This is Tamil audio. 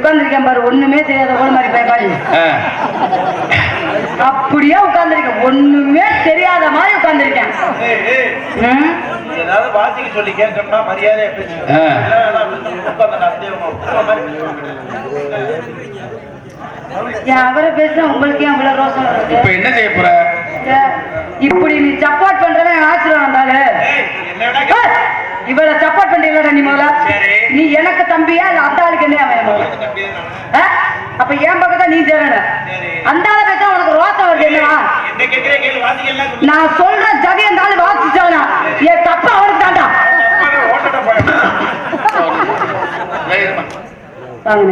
உட்கார்ந்துருக்கேன் பாரு, ஒண்ணுமே தெரியாத போல மாதிரி பாரு. அப்படியே உட்கார்ந்துருக்கேன், ஒண்ணுமே தெரியாத மாதிரி உட்கார்ந்துருக்கேன். ஏதாவது வாசிக்க சொல்லி கேட்கணும்னா மரியாதையா பேசுங்க. அவரை பேசுனா உங்களுக்கு ஏன் அவ்வளவு ரோசம் வருது? இப்ப என்ன செய்ய போற? இப்படி நீ சப்போர்ட் பண்றத ஆச்சரியம் வந்தாலே இவளை சப்போர்ட் பண்றீங்களா? நீ முதல்ல நீ எனக்கு தம்பியா இல்ல அந்த ஆளுக்கு என்ன அவன்? அப்ப என் பக்கத்தான் நீ தேவை. அந்த ஆளை பேச உனக்கு ரோசம் வருது என்னவா? நான் சொல்ற ஜதி அந்த ஆளு வாசிச்சானா என் தப்பா அவனுக்கு தாண்டா. வாங்க